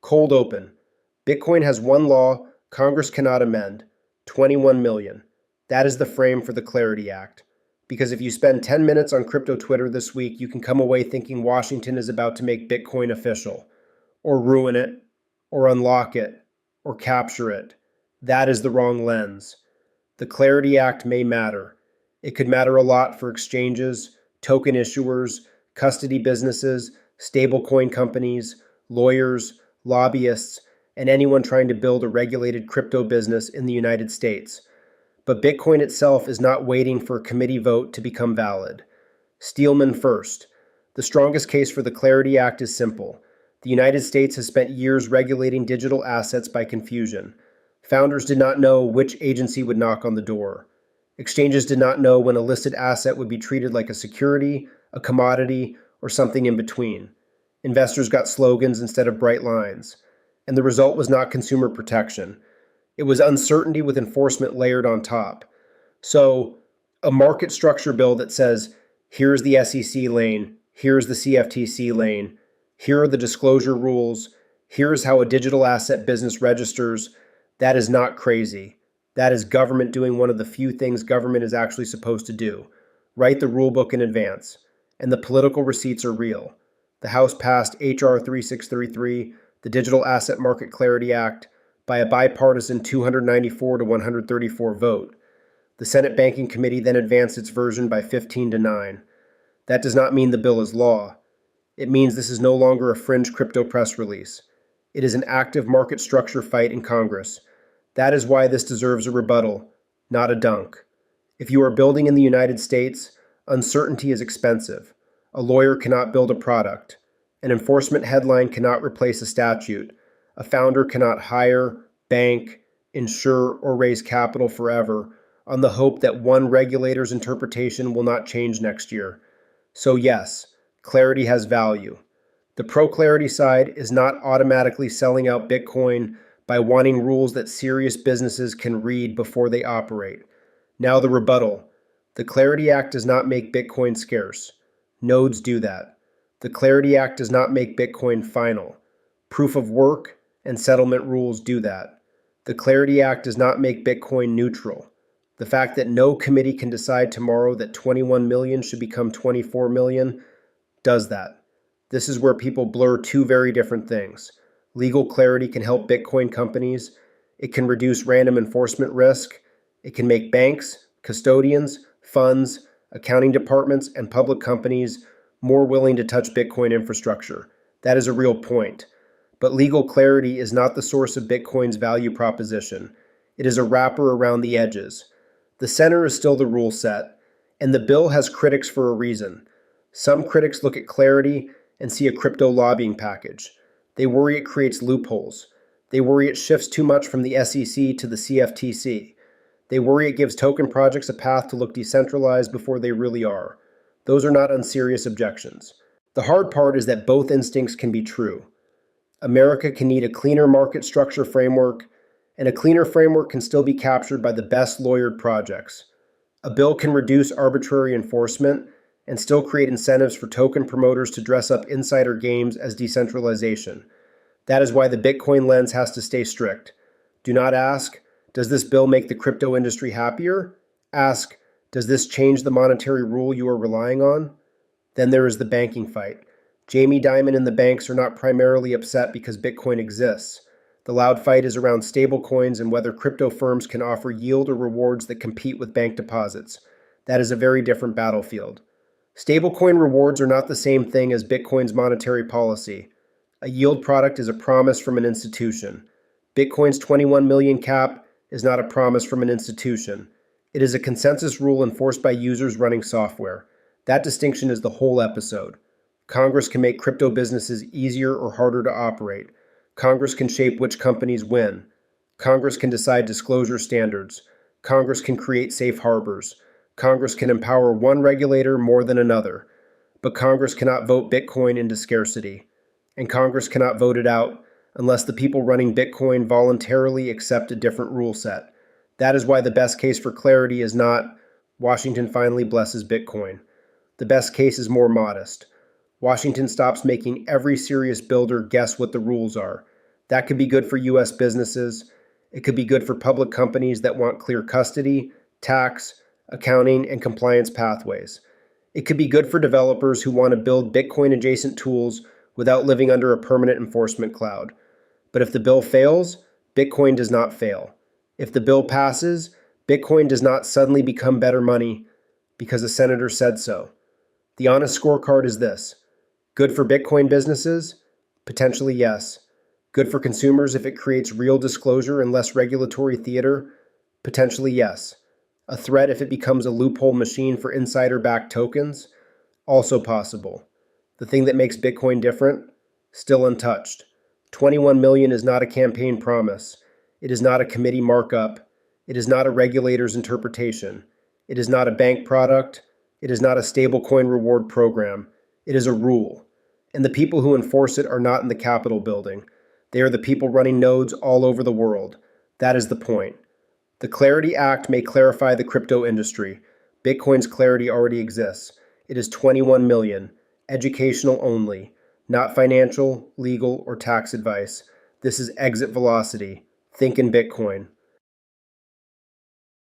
Cold open. Bitcoin has one law Congress cannot amend. 21 million. That is the frame for the Clarity Act. Because if you spend 10 minutes on crypto Twitter this week, you can come away thinking Washington is about to make Bitcoin official, or ruin it, or unlock it, or capture it. That is the wrong lens. The Clarity Act may matter. It could matter a lot for exchanges, token issuers, custody businesses, stablecoin companies, lawyers, lobbyists, and anyone trying to build a regulated crypto business in the United States. But Bitcoin itself is not waiting for a committee vote to become valid. Steelman first. The strongest case for the Clarity Act is simple. The United States has spent years regulating digital assets by confusion. Founders did not know which agency would knock on the door. Exchanges did not know when a listed asset would be treated like a security, a commodity, or something in between. Investors got slogans instead of bright lines. And the result was not consumer protection. It was uncertainty with enforcement layered on top. So, a market structure bill that says, here's the SEC lane, here's the CFTC lane, here are the disclosure rules, here's how a digital asset business registers, that is not crazy. That is government doing one of the few things government is actually supposed to do. Write the rule book in advance. And the political receipts are real. The House passed H.R. 3633, the Digital Asset Market Clarity Act, by a bipartisan 294 to 134 vote. The Senate Banking Committee then advanced its version by 15 to 9. That does not mean the bill is law. It means this is no longer a fringe crypto press release. It is an active market structure fight in Congress. That is why this deserves a rebuttal, not a dunk. If you are building in the United States, uncertainty is expensive. A lawyer cannot build a product. An enforcement headline cannot replace a statute. A founder cannot hire, bank, insure, or raise capital forever on the hope that one regulator's interpretation will not change next year. So yes, clarity has value. The pro-clarity side is not automatically selling out Bitcoin by wanting rules that serious businesses can read before they operate. Now the rebuttal. The Clarity Act does not make Bitcoin scarce. Nodes do that. The Clarity Act does not make Bitcoin final. Proof of work and settlement rules do that. The Clarity Act does not make Bitcoin neutral. The fact that no committee can decide tomorrow that 21 million should become 24 million does that. This is where people blur two very different things. Legal clarity can help Bitcoin companies. It can reduce random enforcement risk. It can make banks, custodians, funds, accounting departments, and public companies more willing to touch Bitcoin infrastructure. That is a real point. But legal clarity is not the source of Bitcoin's value proposition. It is a wrapper around the edges. The center is still the rule set, and the bill has critics for a reason. Some critics look at clarity and see a crypto lobbying package. They worry it creates loopholes. They worry it shifts too much from the SEC to the CFTC. They worry it gives token projects a path to look decentralized before they really are. Those are not unserious objections. The hard part is that both instincts can be true. America can need a cleaner market structure framework, and a cleaner framework can still be captured by the best lawyered projects. A bill can reduce arbitrary enforcement and still create incentives for token promoters to dress up insider games as decentralization. That is why the Bitcoin lens has to stay strict. Do not ask, does this bill make the crypto industry happier? Ask, does this change the monetary rule you are relying on? Then there is the banking fight. Jamie Dimon and the banks are not primarily upset because Bitcoin exists. The loud fight is around stablecoins and whether crypto firms can offer yield or rewards that compete with bank deposits. That is a very different battlefield. Stablecoin rewards are not the same thing as Bitcoin's monetary policy. A yield product is a promise from an institution. Bitcoin's 21 million cap is not a promise from an institution. It is a consensus rule enforced by users running software. That distinction is the whole episode. Congress can make crypto businesses easier or harder to operate. Congress can shape which companies win. Congress can decide disclosure standards. Congress can create safe harbors. Congress can empower one regulator more than another. But Congress cannot vote Bitcoin into scarcity. And Congress cannot vote it out unless the people running Bitcoin voluntarily accept a different rule set. That is why the best case for clarity is not Washington finally blesses Bitcoin. The best case is more modest. Washington stops making every serious builder guess what the rules are. That could be good for U.S. businesses. It could be good for public companies that want clear custody, tax, accounting, and compliance pathways. It could be good for developers who want to build Bitcoin-adjacent tools without living under a permanent enforcement cloud. But if the bill fails, Bitcoin does not fail. If the bill passes, Bitcoin does not suddenly become better money because a senator said so. The honest scorecard is this: good for Bitcoin businesses? Potentially yes. Good for consumers if it creates real disclosure and less regulatory theater? Potentially yes. A threat if it becomes a loophole machine for insider-backed tokens? Also possible. The thing that makes Bitcoin different? Still untouched. 21 million is not a campaign promise. It is not a committee markup. It is not a regulator's interpretation. It is not a bank product. It is not a stablecoin reward program. It is a rule. And the people who enforce it are not in the Capitol building. They are the people running nodes all over the world. That is the point. The Clarity Act may clarify the crypto industry. Bitcoin's clarity already exists. It is 21 million, educational only, not financial, legal, or tax advice. This is exit velocity. Think in Bitcoin.